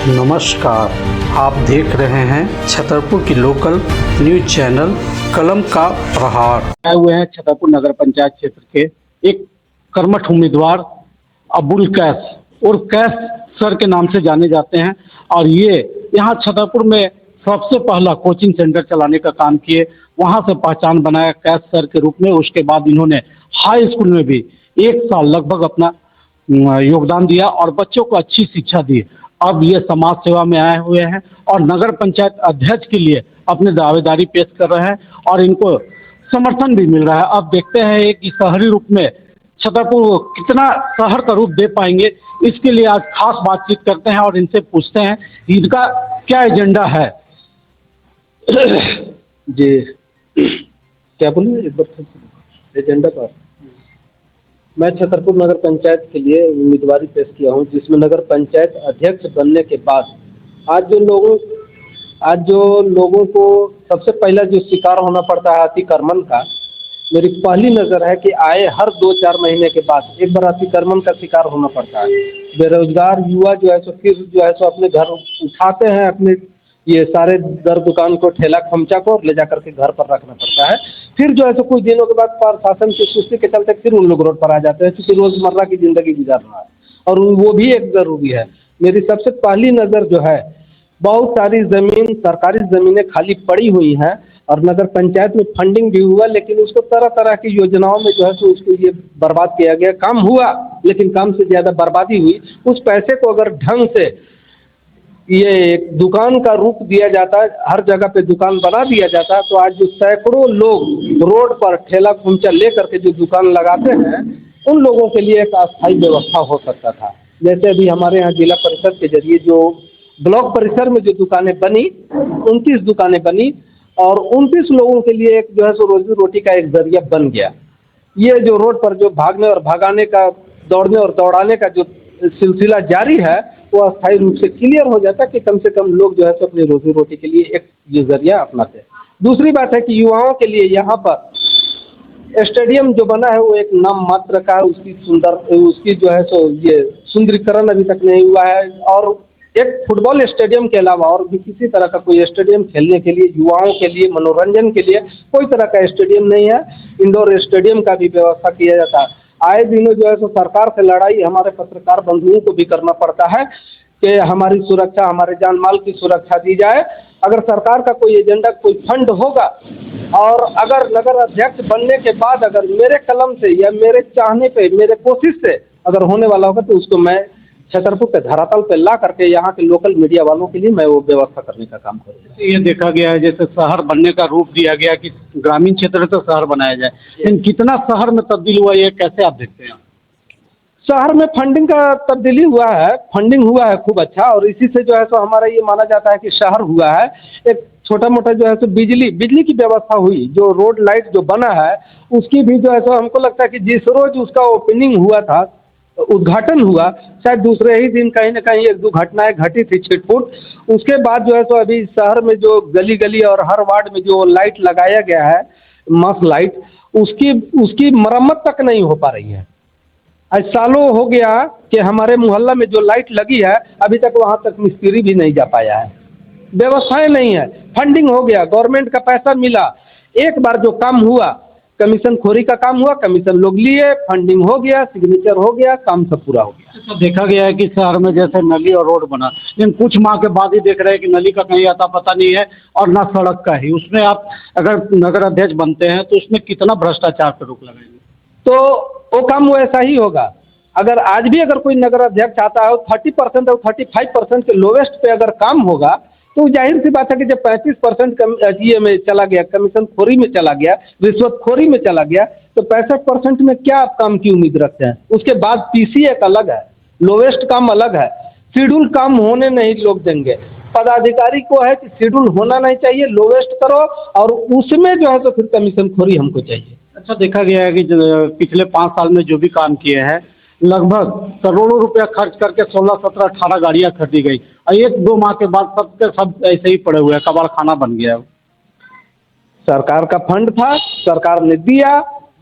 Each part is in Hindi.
नमस्कार, आप देख रहे हैं छतरपुर की लोकल न्यूज चैनल कलम का प्रहार। आए हुए हैं छतरपुर नगर पंचायत क्षेत्र के एक कर्मठ उम्मीदवार अबुल कैस और कैस सर के नाम से जाने जाते हैं और ये यहाँ छतरपुर में सबसे पहला कोचिंग सेंटर चलाने का काम किए, वहाँ से पहचान बनाया कैस सर के रूप में। उसके बाद इन्होंने हाई स्कूल में भी 1 साल लगभग अपना योगदान दिया और बच्चों को अच्छी शिक्षा दी। अब ये समाज सेवा में आए हुए हैं और नगर पंचायत अध्यक्ष के लिए अपनी दावेदारी पेश कर रहे हैं और इनको समर्थन भी मिल रहा है। अब देखते हैं कि शहरी रूप में छतरपुर कितना शहर का रूप दे पाएंगे, इसके लिए आज खास बातचीत करते हैं और इनसे पूछते हैं इनका क्या एजेंडा है। जी क्या बोलिए एक बार एजेंडा पर। मैं छतरपुर नगर पंचायत के लिए उम्मीदवारी पेश किया हूं, जिसमें नगर पंचायत अध्यक्ष बनने के बाद आज जो लोगों को सबसे पहला जो शिकार होना पड़ता है अतिक्रमण का, मेरी पहली नज़र है कि आए हर 2-4 महीने के बाद एक बार अतिक्रमण का शिकार होना पड़ता है। बेरोजगार युवा जो है सो फिर जो है सो अपने घर उठाते हैं, अपने ये सारे दर दुकान को, ठेला खमचा को ले जा करके घर पर रखना पड़ता है। फिर जो है सो कुछ दिनों के बाद प्रशासन की सुस्ती के चलते फिर उन लोग रोड पर आ जाते हैं, क्योंकि रोज़मर्रा की ज़िंदगी गुजारना है और वो भी एक ज़रूरी है। मेरी सबसे पहली नज़र जो है, बहुत सारी ज़मीन, सरकारी ज़मीनें खाली पड़ी हुई हैं और नगर पंचायत में फंडिंग भी हुआ, लेकिन उसको तरह तरह की योजनाओं में जो है सो उसको ये बर्बाद किया गया। काम हुआ लेकिन काम से ज़्यादा बर्बादी हुई। उस पैसे को अगर ढंग से ये एक दुकान का रूप दिया जाता है, हर जगह पे दुकान बना दिया जाता है, तो आज जो सैकड़ों लोग रोड पर ठेला खुमचा ले करके जो दुकान लगाते हैं, उन लोगों के लिए एक अस्थायी व्यवस्था हो सकता था। जैसे अभी हमारे यहाँ जिला परिषद के जरिए जो ब्लॉक परिसर में जो दुकानें बनी, 29 दुकानें बनी और 29 लोगों के लिए एक जो है सो रोजी रोटी का एक जरिया बन गया। ये जो रोड पर जो भागने और भगाने का, दौड़ने और दौड़ाने का जो सिलसिला जारी है, वो अस्थायी रूप से क्लियर हो जाता है कि कम से कम लोग जो है सो अपनी रोजी रोटी के लिए एक ये जरिया अपनाते हैं। दूसरी बात है कि युवाओं के लिए यहाँ पर स्टेडियम जो बना है वो एक नाम मात्र का है। उसकी जो है सो ये सुंदरीकरण अभी तक नहीं हुआ है और एक फुटबॉल स्टेडियम के अलावा और भी किसी तरह का कोई स्टेडियम खेलने के लिए, युवाओं के लिए, मनोरंजन के लिए कोई तरह का स्टेडियम नहीं है। इंडोर स्टेडियम का भी व्यवस्था किया जाता है। आए दिनों जो है सो सरकार से लड़ाई हमारे पत्रकार बंधुओं को भी करना पड़ता है कि हमारी सुरक्षा, हमारे जान माल की सुरक्षा दी जाए। अगर सरकार का कोई एजेंडा, कोई फंड होगा और अगर नगर अध्यक्ष बनने के बाद अगर मेरे कलम से या मेरे चाहने पे, मेरे कोशिश से अगर होने वाला होगा, तो उसको मैं छतरपुर के धरातल पे ला करके यहाँ के लोकल मीडिया वालों के लिए मैं वो व्यवस्था करने का काम करूँगा। ये देखा गया है जैसे शहर बनने का रूप दिया गया कि ग्रामीण क्षेत्र से शहर बनाया जाए, लेकिन कितना शहर में तब्दील हुआ, ये कैसे आप देखते हैं? शहर में फंडिंग का तब्दीली हुआ है, फंडिंग हुआ है खूब अच्छा, और इसी से जो है सो हमारा ये माना जाता है कि शहर हुआ है। एक छोटा मोटा जो है सो बिजली की व्यवस्था हुई, जो रोड लाइट जो बना है उसकी भी जो है सो हमको लगता है कि जिस रोज उसका ओपनिंग हुआ था, उद्घाटन हुआ, शायद दूसरे ही दिन कहीं ना कहीं 1-2 घटनाएं घटी थी छिटपुट। उसके बाद जो है तो अभी शहर में जो गली गली और हर वार्ड में जो लाइट लगाया गया है, मस्त लाइट, उसकी मरम्मत तक नहीं हो पा रही है। आज सालों हो गया कि हमारे मोहल्ला में जो लाइट लगी है अभी तक वहां तक मिस्त्री भी नहीं जा पाया है। व्यवस्थाएं नहीं है, फंडिंग हो गया, गवर्नमेंट का पैसा मिला, एक बार जो काम हुआ, कमीशन खोरी का काम हुआ, कमीशन लोग लिए, फंडिंग हो गया, सिग्नेचर हो गया, काम सब पूरा हो गया। तो देखा गया है कि शहर में जैसे नली और रोड बना, लेकिन कुछ माह के बाद ही देख रहे हैं कि नली का कहीं आता पता नहीं है और ना सड़क का ही। उसमें आप अगर नगर अध्यक्ष बनते हैं तो उसमें कितना भ्रष्टाचार पर रोक लगाएंगे? तो वो काम वैसा ही होगा। अगर आज भी अगर कोई नगर अध्यक्ष आता है 30% और 35% के लोवेस्ट पे अगर काम होगा, तो जाहिर सी बात है कि जब 35% ये में चला गया, कमीशन खोरी में चला गया, रिश्वत खोरी में चला गया, तो 65% में क्या आप काम की उम्मीद रखते हैं? उसके बाद पीसी एक अलग है, लोवेस्ट काम अलग है, शेड्यूल काम होने नहीं लोग देंगे। पदाधिकारी को है कि शेड्यूल होना नहीं चाहिए, लोवेस्ट करो और उसमें जो है तो फिर कमीशन खोरी हमको चाहिए। अच्छा, देखा गया है कि पिछले 5 साल में जो भी काम किए हैं, लगभग करोड़ों रुपया खर्च करके 16, 17, 18 गाड़ियाँ खरीदी गई और 1-2 माह के बाद सबके सब ऐसे ही पड़े हुए हैं, कबाड़ खाना बन गया। सरकार का फंड था, सरकार ने दिया,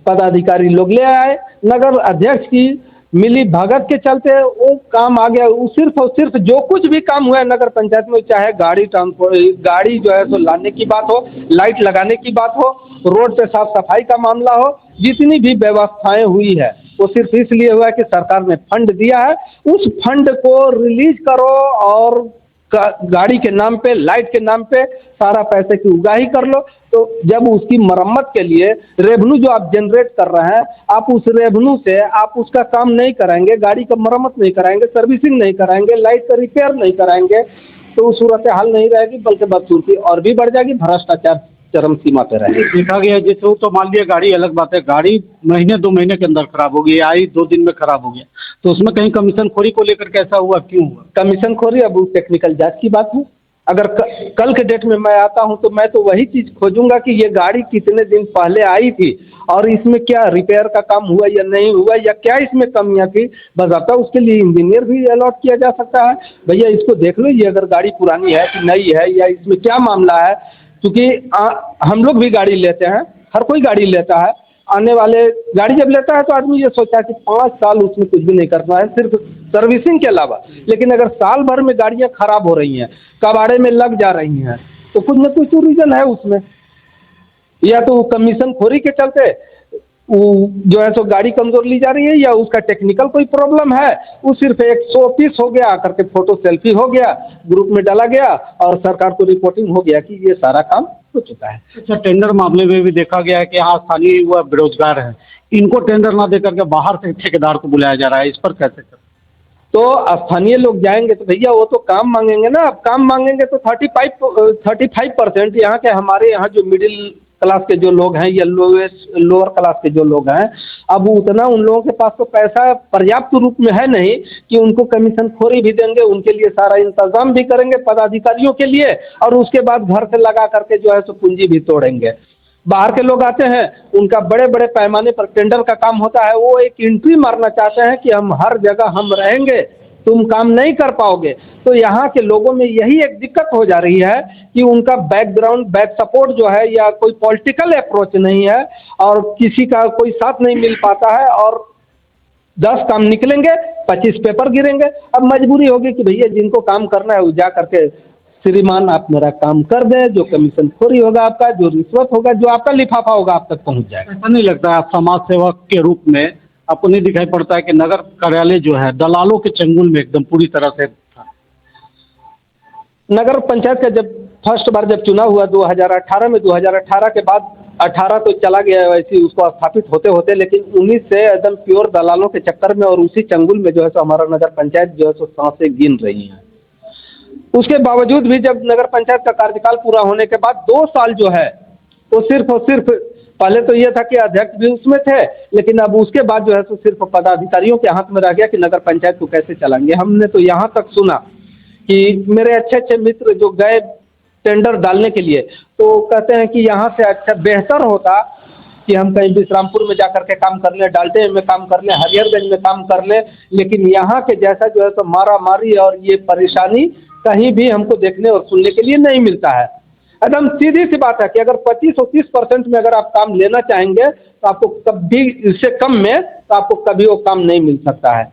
पदाधिकारी लोग ले आए, नगर अध्यक्ष की मिली भगत के चलते वो काम आ गया। वो सिर्फ और सिर्फ जो कुछ भी काम हुआ है नगर पंचायत में, चाहे गाड़ी ट्रांसपोर्ट, गाड़ी जो है सो लाने की बात हो, लाइट लगाने की बात हो, रोड पे साफ सफाई का मामला हो, जितनी भी व्यवस्थाएं हुई है वो सिर्फ इसलिए हुआ है कि सरकार ने फंड दिया है, उस फंड को रिलीज करो और गाड़ी के नाम पे, लाइट के नाम पे सारा पैसे की उगाही कर लो। तो जब उसकी मरम्मत के लिए रेवेन्यू जो आप जनरेट कर रहे हैं, आप उस रेवेन्यू से आप उसका काम नहीं कराएंगे, गाड़ी का मरम्मत नहीं कराएंगे, सर्विसिंग नहीं कराएंगे, लाइट का रिपेयर नहीं कराएंगे, तो सूरत हाल नहीं रहेगी बल्कि बदसूरती और भी बढ़ जाएगी, भ्रष्टाचार चरम सीमा पे रहेगी। देखा गया जैसे वो तो मान लिया गाड़ी अलग बात है, गाड़ी महीने 2 महीने के अंदर खराब हो गई, आई 2 दिन में खराब हो गया, तो उसमें कहीं कमीशन खोरी को लेकर कैसा हुआ, क्यों हुआ? कमीशन खोरी अब टेक्निकल जांच की बात है। अगर कल के डेट में मैं आता हूं तो मैं तो वही चीज़ खोजूंगा कि ये गाड़ी कितने दिन पहले आई थी और इसमें क्या रिपेयर का काम हुआ या नहीं हुआ, या क्या इसमें कमियां थी। बजाता उसके लिए इंजीनियर भी अलॉट किया जा सकता है, भैया इसको देख लो, ये अगर गाड़ी पुरानी है कि नई है या इसमें क्या मामला है। क्योंकि हम लोग भी गाड़ी लेते हैं, हर कोई गाड़ी लेता है, आने वाले गाड़ी जब लेता है तो आदमी ये सोचता है कि 5 साल उसमें कुछ भी नहीं करना है सिर्फ सर्विसिंग के अलावा। लेकिन अगर साल भर में गाड़ियां खराब हो रही हैं, कबाड़े में लग जा रही हैं, तो कुछ न कुछ तो रीज़न है उसमें। या तो कमीशन खोरी के चलते वो जो है सो गाड़ी कमज़ोर ली जा रही है, या उसका टेक्निकल कोई प्रॉब्लम है, वो सिर्फ एक शो पीस हो गया, आकर के फोटो सेल्फी हो गया, ग्रुप में डाला गया और सरकार को रिपोर्टिंग हो गया कि ये सारा काम हो चुका है। अच्छा, टेंडर मामले में भी देखा गया है कि यहाँ स्थानीय युवा बेरोजगार हैं, इनको टेंडर ना देकर के बाहर से ठेकेदार को बुलाया जा रहा है, इस पर कैसे कर? तो स्थानीय लोग जाएंगे तो भैया वो तो काम मांगेंगे ना। अब काम मांगेंगे तो 35% यहाँ के, हमारे यहाँ जो मिडिल क्लास के जो लोग हैं या लोअर क्लास के जो लोग हैं, अब उतना उन लोगों के पास तो पैसा पर्याप्त रूप में है नहीं कि उनको कमीशन खोरी भी देंगे, उनके लिए सारा इंतजाम भी करेंगे पदाधिकारियों के लिए, और उसके बाद घर से लगा करके जो है सो पूंजी भी तोड़ेंगे। बाहर के लोग आते हैं, उनका बड़े बड़े पैमाने पर टेंडर का काम होता है, वो एक एंट्री मारना चाहते हैं कि हम हर जगह हम रहेंगे, तुम काम नहीं कर पाओगे। तो यहाँ के लोगों में यही एक दिक्कत हो जा रही है कि उनका बैकग्राउंड, बैक सपोर्ट जो है, या कोई पॉलिटिकल अप्रोच नहीं है और किसी का कोई साथ नहीं मिल पाता है, और 10 काम निकलेंगे, 25 पेपर गिरेंगे। अब मजबूरी होगी कि भैया जिनको काम करना है वो जा करके, श्रीमान आप मेरा काम कर दें, जो कमीशन खोरी होगा आपका, जो रिश्वत होगा, जो आपका लिफाफा होगा आप तक पहुंच जाएगा। ऐसा नहीं लगता है आप समाज सेवक के रूप में आपको नहीं दिखाई पड़ता है कि नगर कार्यालय जो है दलालों के चंगुल में एकदम पूरी तरह से था? नगर पंचायत का जब फर्स्ट बार जब चुनाव हुआ 2018 में, 2018 के बाद 18 तो चला गया वैसे ही उसको स्थापित होते होते, लेकिन 19 से एकदम प्योर दलालों के चक्कर में और उसी चंगुल में जो है सो हमारा नगर पंचायत जो है सो सांसें गिन रही हैं। उसके बावजूद भी जब नगर पंचायत का कार्यकाल पूरा होने के बाद 2 साल जो है वो सिर्फ और सिर्फ, पहले तो ये था कि अध्यक्ष भी उसमें थे, लेकिन अब उसके बाद जो है तो सिर्फ पदाधिकारियों के हाथ में रह गया कि नगर पंचायत को कैसे चलाएंगे। हमने तो यहाँ तक सुना कि मेरे अच्छे अच्छे मित्र जो गए टेंडर डालने के लिए, तो कहते हैं कि यहाँ से अच्छा बेहतर होता कि हम कहीं विश्रामपुर में जाकर के काम कर लें, डाल्टन में काम कर लें, हरिहरगंज में काम कर लें, लेकिन यहाँ के जैसा जो है तो मारा मारी और ये परेशानी कहीं भी हमको देखने और सुनने के लिए नहीं मिलता है। एकदम सीधी सी बात है कि अगर 25 और 30% में अगर आप काम लेना चाहेंगे तो आपको कभी, इससे कम में तो आपको कभी वो काम नहीं मिल सकता है।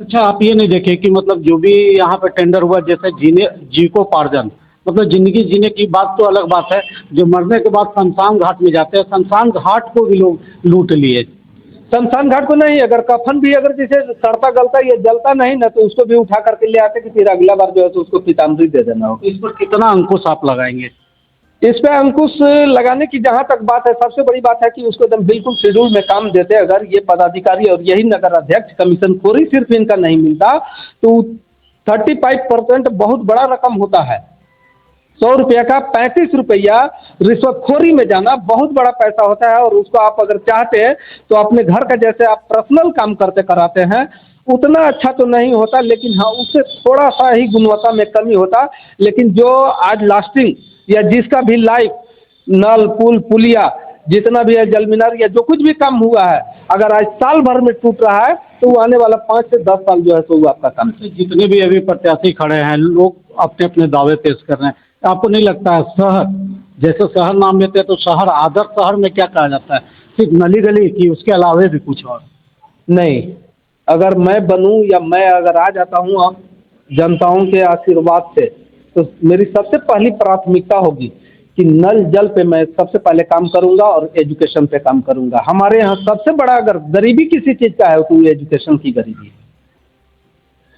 अच्छा, आप ये नहीं देखे कि मतलब जो भी यहाँ पे टेंडर हुआ, जैसे जीविकोपार्जन, मतलब जिंदगी जीने की बात तो अलग बात है, जो मरने के बाद शमशान घाट में जाते हैं, शमशान घाट को भी लोग लूट लिए। शमशान घाट को नहीं, अगर कफन भी अगर जैसे सड़ता गलता या जलता नहीं ना, तो उसको भी उठा करके ले आते कि फिर अगला बार जो है तो उसको पीताम्बरी दे देना हो। इस पर कितना अंकुश आप लगाएंगे? इस पे अंकुश लगाने की जहाँ तक बात है, सबसे बड़ी बात है कि उसको एकदम बिल्कुल शेड्यूल में काम देते अगर ये पदाधिकारी और यही नगर अध्यक्ष, कमीशन खोरी सिर्फ इनका नहीं मिलता तो 35% बहुत बड़ा रकम होता है। 100 रुपये का 35 रुपया रिश्वतखोरी में जाना बहुत बड़ा पैसा होता है, और उसको आप अगर चाहते हैं तो अपने घर का जैसे आप पर्सनल काम करते कराते हैं उतना अच्छा तो नहीं होता, लेकिन हाँ उससे थोड़ा सा ही गुणवत्ता में कमी होता। लेकिन जो आज लास्टिंग या जिसका भी लाइफ, नल पुल पुलिया जितना भी है, जल मीनार या जो कुछ भी काम हुआ है, अगर आज साल भर में टूट रहा है तो वो आने वाला 5 से 10 साल जो है तो वो आपका काम। जितने भी अभी प्रत्याशी खड़े हैं, लोग अपने अपने दावे पेश कर रहे हैं, आपको नहीं लगता है शहर, जैसे शहर नाम लेते हैं तो शहर, आदर्श शहर में क्या कहा जाता है? सिर्फ नली गली की, उसके अलावा भी कुछ और नहीं? अगर मैं बनूं या मैं अगर आ जाता हूं अब जनताओं के आशीर्वाद से, तो मेरी सबसे पहली प्राथमिकता होगी कि नल जल पे मैं सबसे पहले काम करूंगा और एजुकेशन पे काम करूंगा। हमारे यहाँ सबसे बड़ा अगर गरीबी किसी चीज़ का है तो वो एजुकेशन की गरीबी है।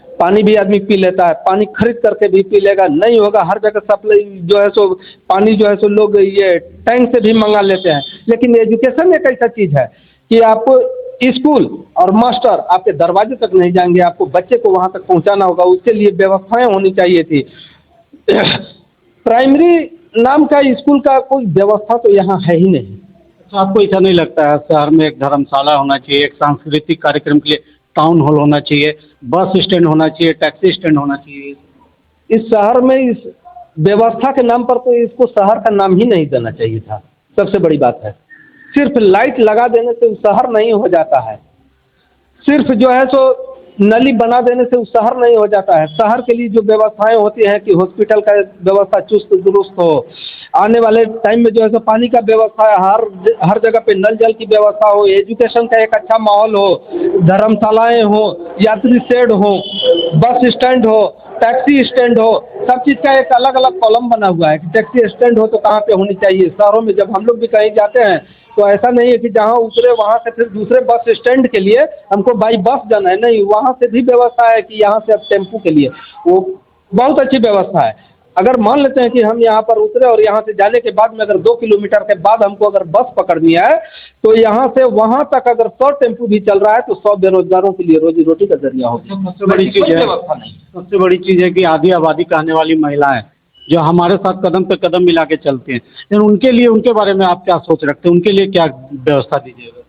पानी भी आदमी पी लेता है, पानी खरीद करके भी पी लेगा, नहीं होगा हर जगह सप्लाई जो है सो पानी जो है सो लोग ये टैंक से भी मंगा लेते हैं। लेकिन एजुकेशन एक ऐसा चीज़ है कि आपको स्कूल और मास्टर आपके दरवाजे तक नहीं जाएंगे, आपको बच्चे को वहाँ तक पहुँचाना होगा, उसके लिए व्यवस्थाएं होनी चाहिए थी। प्राइमरी नाम का स्कूल का कोई व्यवस्था तो यहाँ है ही नहीं। तो आपको ऐसा नहीं लगता है शहर में एक धर्मशाला होना चाहिए, एक सांस्कृतिक कार्यक्रम के लिए टाउन हॉल होना चाहिए, बस स्टैंड होना चाहिए, टैक्सी स्टैंड होना चाहिए? इस शहर में इस व्यवस्था के नाम पर तो इसको शहर का नाम ही नहीं देना चाहिए था। सबसे बड़ी बात है, सिर्फ लाइट लगा देने से वो शहर नहीं हो जाता है, सिर्फ जो है सो नली बना देने से वो शहर नहीं हो जाता है। शहर के लिए जो व्यवस्थाएं होती हैं कि हॉस्पिटल का व्यवस्था चुस्त दुरुस्त हो, आने वाले टाइम में जो है सो पानी का व्यवस्था है, हर जगह पे नल जल की व्यवस्था हो, एजुकेशन का एक अच्छा माहौल हो, धर्मशालाएं हो, यात्री शेड हो, बस स्टैंड हो, टैक्सी स्टैंड हो, सब चीज़ का एक अलग अलग कॉलम बना हुआ है कि टैक्सी स्टैंड हो तो कहाँ पे होनी चाहिए। शहरों में जब हम लोग भी कहीं जाते हैं तो ऐसा नहीं है कि जहाँ उतरे वहाँ से फिर दूसरे बस स्टैंड के लिए हमको बाई बस जाना है, नहीं, वहाँ से भी व्यवस्था है कि यहाँ से अब टेम्पू के लिए, वो बहुत अच्छी व्यवस्था है। अगर मान लेते हैं कि हम यहाँ पर उतरे और यहाँ से जाने के बाद में अगर 2 किलोमीटर के बाद हमको अगर बस पकड़नी है तो यहाँ से वहाँ तक अगर 100 टेम्पू भी चल रहा है तो 100 बेरोजगारों के लिए रोजी रोटी का जरिया होगा। सबसे बड़ी चीज़ है, सबसे बड़ी चीज़ है कि आधी आबादी का आने वाली महिलाएं जो हमारे साथ कदम पे कदम मिला के चलते हैं, लेकिन उनके लिए, उनके बारे में आप क्या सोच रखते हैं, उनके लिए क्या व्यवस्था दीजिएगा?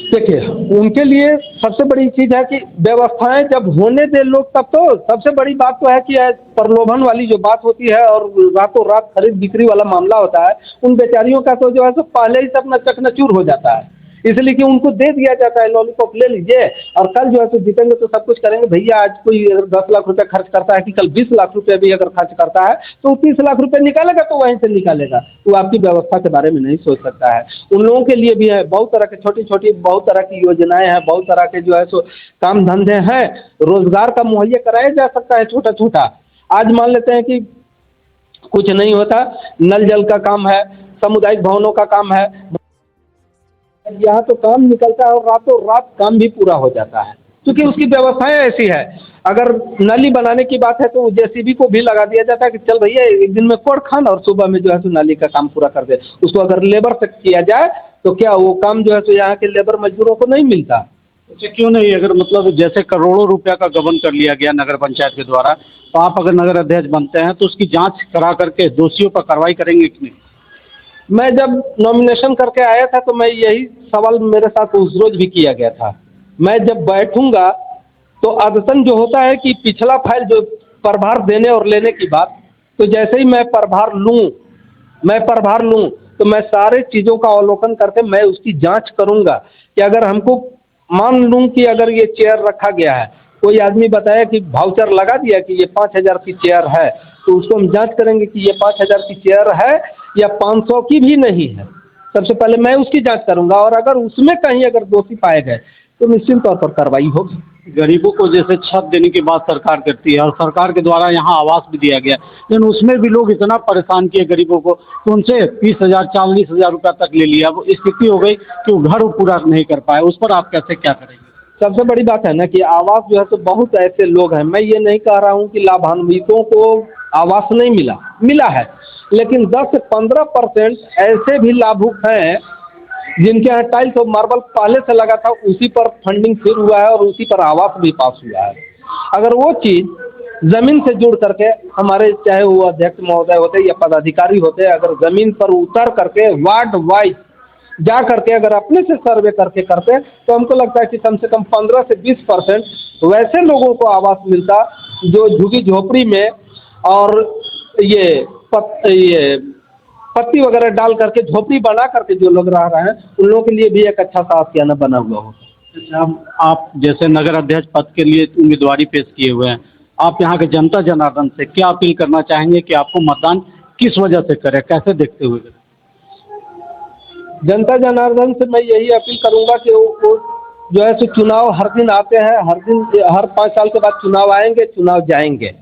देखिए, उनके लिए सबसे बड़ी चीज़ है कि व्यवस्थाएं जब होने दे लोग तब तो सबसे बड़ी बात तो है कि प्रलोभन वाली जो बात होती है और रातों रात खरीद बिक्री वाला मामला होता है, उन बेचारियों का तो जो है तो पहले ही से अपना चकनाचूर हो जाता है, इसलिए कि उनको दे दिया जाता है लॉलीपॉप ले लीजिए और कल जो है तो जीतेंगे तो सब कुछ करेंगे। भैया आज कोई अगर 10 लाख रुपए खर्च करता है कि कल 20 लाख रुपए भी अगर खर्च करता है तो 30 लाख रुपए निकालेगा तो वहीं से निकालेगा, वो आपकी व्यवस्था के बारे में नहीं सोच सकता है। उन लोगों के लिए भी है बहुत तरह के छोटी छोटी बहुत तरह की योजनाएं हैं, बहुत तरह के जो है सो काम धंधे हैं, रोजगार का मुहैया कराया जा सकता है छोटा छोटा। आज मान लेते हैं कि कुछ नहीं होता, नल जल का काम है, सामुदायिक भवनों का काम है, यहाँ तो काम निकलता है और रातों रात काम भी पूरा हो जाता है क्योंकि उसकी व्यवस्थाएं ऐसी है। अगर नाली बनाने की बात है तो जेसीबी को भी लगा दिया जाता है कि चल भैया एक दिन में कोड़ खान और सुबह में जो है तो नाली का काम पूरा कर दे। उसको अगर लेबर से किया जाए तो क्या वो काम जो है तो यहाँ के लेबर मजदूरों को नहीं मिलता? अच्छा, क्यों नहीं? अगर मतलब जैसे करोड़ों रुपया का गबन कर लिया गया नगर पंचायत के द्वारा, तो आप अगर नगर अध्यक्ष बनते हैं तो उसकी जाँच करा करके दोषियों पर कार्रवाई करेंगे कि नहीं? मैं जब नॉमिनेशन करके आया था तो मैं यही सवाल मेरे साथ उस रोज भी किया गया था। मैं जब बैठूंगा तो अदतन जो होता है कि पिछला फाइल जो प्रभार देने और लेने की बात, तो जैसे ही मैं प्रभार लूँ तो मैं सारे चीज़ों का अवलोकन करके मैं उसकी जांच करूंगा कि अगर हमको मान लूँ कि अगर ये चेयर रखा गया है, कोई आदमी बताया कि वाउचर लगा दिया कि ये 5,000 की चेयर है, तो उसको हम जांच करेंगे कि ये 5,000 की चेयर है या 500 की भी नहीं है। सबसे पहले मैं उसकी जांच करूंगा और अगर उसमें कहीं अगर दोषी पाए गए तो निश्चित तौर पर कार्रवाई होगी। गरीबों को जैसे छत देने की बात सरकार करती है और सरकार के द्वारा यहाँ आवास भी दिया गया, लेकिन उसमें भी लोग इतना परेशान किए गरीबों को तो उनसे 30,000 40,000 रुपया तक ले लिया। वो स्थिति हो गई कि वो घर पूरा नहीं कर पाए, उस पर आप कैसे क्या करेंगे? सबसे बड़ी बात है ना कि आवास जो है तो बहुत ऐसे लोग हैं, मैं ये नहीं कह रहा हूँ कि लाभान्वितों को आवास नहीं मिला है, लेकिन 10 से 15% ऐसे भी लाभुक हैं जिनके यहाँ टाइल्स और मार्बल पहले से लगा था, उसी पर फंडिंग फिर हुआ है और उसी पर आवास भी पास हुआ है। अगर वो चीज़ ज़मीन से जुड़ करके हमारे चाहे वो अध्यक्ष महोदय होते या पदाधिकारी होते, अगर ज़मीन पर उतर करके वार्ड वाइज जा करके अगर अपने से सर्वे करके करते तो हमको लगता है कि कम से कम 15 से 20% वैसे लोगों को आवास मिलता जो झुग्गी झोपड़ी में और ये पत्ती वगैरह डाल करके झोपड़ी बना करके जो लोग रह रहे हैं उन लोगों के लिए भी एक अच्छा सा आशियाना बना हुआ हो। आप जैसे नगर अध्यक्ष पद के लिए उम्मीदवारी पेश किए हुए हैं, आप यहाँ के जनता जनार्दन से क्या अपील करना चाहेंगे कि आपको मतदान किस वजह से करें, कैसे देखते हुए करें? जनता जनार्दन से मैं यही अपील करूंगा कि वो जो है सो चुनाव हर दिन आते हैं, हर दिन, हर 5 साल के बाद चुनाव आएंगे, चुनाव जाएंगे।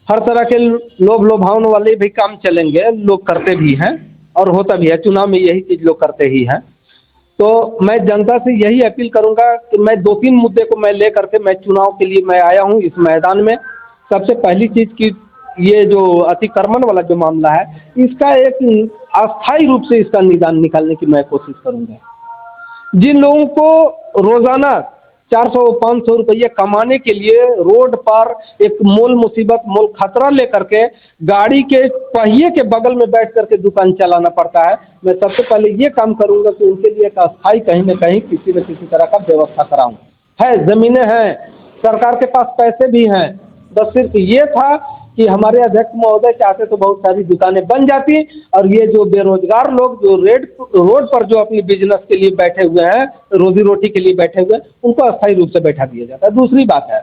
हर तरह के लोभ लोभावन वाले भी काम चलेंगे, लोग करते भी हैं और होता भी है। चुनाव में यही चीज़ लोग करते ही हैं। तो मैं जनता से यही अपील करूंगा कि मैं 2-3 मुद्दे को मैं लेकर के मैं चुनाव के लिए मैं आया हूं इस मैदान में। सबसे पहली चीज़ कि ये जो अतिक्रमण वाला जो मामला है, इसका एक अस्थायी रूप से इसका निदान निकालने की मैं कोशिश करूंगा। जिन लोगों को रोजाना 400-500 रुपये कमाने के लिए रोड पर एक मोल मुसीबत, मोल खतरा लेकर के गाड़ी के पहिए के बगल में बैठ करके दुकान चलाना पड़ता है, मैं सबसे पहले ये काम करूंगा कि उनके लिए एक अस्थायी कहीं न कहीं किसी न किसी तरह का व्यवस्था कराऊं। है, ज़मीनें हैं, सरकार के पास पैसे भी हैं, बस सिर्फ ये था कि हमारे अध्यक्ष महोदय चाहते तो बहुत सारी दुकानें बन जाती और ये जो बेरोजगार लोग जो रोड पर जो अपनी बिजनेस के लिए बैठे हुए हैं, रोजी रोटी के लिए बैठे हुए हैं, उनको अस्थायी रूप से बैठा दिया जाता है। दूसरी बात है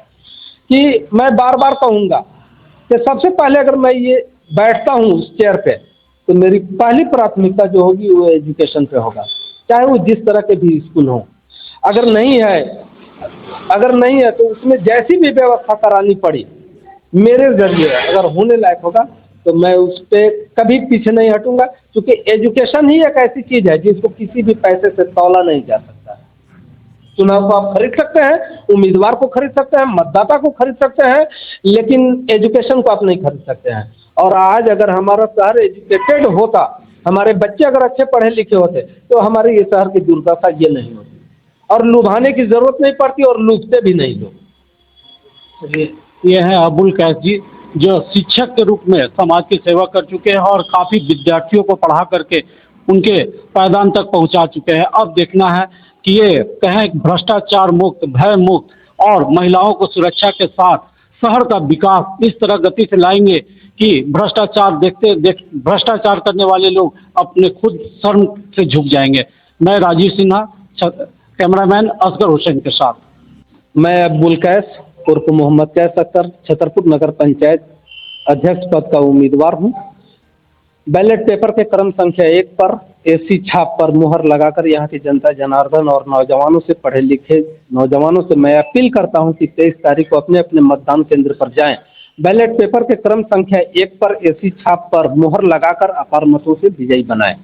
कि मैं बार बार कहूँगा कि सबसे पहले अगर मैं ये बैठता हूँ उस चेयर पे, तो मेरी पहली प्राथमिकता जो होगी वो एजुकेशन पे होगा, चाहे वो जिस तरह के भी स्कूल हों। अगर नहीं है तो उसमें जैसी भी व्यवस्था करानी पड़ी मेरे जरिए अगर होने लायक होगा तो मैं उस पर कभी पीछे नहीं हटूंगा, क्योंकि एजुकेशन ही एक ऐसी चीज़ है जिसको किसी भी पैसे से तौला नहीं जा सकता है। चुनाव को आप खरीद सकते हैं, उम्मीदवार को खरीद सकते हैं, मतदाता को खरीद सकते हैं, लेकिन एजुकेशन को आप नहीं खरीद सकते हैं। और आज अगर हमारा शहर एजुकेटेड होता, हमारे बच्चे अगर अच्छे पढ़े लिखे होते, तो हमारे ये शहर की दुर्दशा ये नहीं होती और लुभाने की ज़रूरत नहीं पड़ती और लूटते भी नहीं लोग। ये हैं अबुल कैस जी, जो शिक्षक के रूप में समाज की सेवा कर चुके हैं और काफ़ी विद्यार्थियों को पढ़ा करके उनके पायदान तक पहुंचा चुके हैं। अब देखना है कि ये कहें भ्रष्टाचार मुक्त, भय मुक्त और महिलाओं को सुरक्षा के साथ शहर का विकास इस तरह गति से लाएंगे कि भ्रष्टाचार करने वाले लोग अपने खुद शर्म से झुक जाएंगे। मैं राजीव सिन्हा, कैमरामैन असगर हुसैन के साथ। मैं अब्दुल कैस उर्फ मोहम्मद कैस अख्तर, छतरपुर नगर पंचायत अध्यक्ष पद का उम्मीदवार हूं। बैलेट पेपर के क्रम संख्या 1 पर एसी छाप पर मुहर लगाकर यहाँ की जनता जनार्दन और नौजवानों से, पढ़े लिखे नौजवानों से मैं अपील करता हूं कि 23 तारीख को अपने अपने मतदान केंद्र पर जाएं। बैलेट पेपर के क्रम संख्या 1 पर एसी छाप पर मुहर लगाकर अपार मतों से विजयी बनाएं।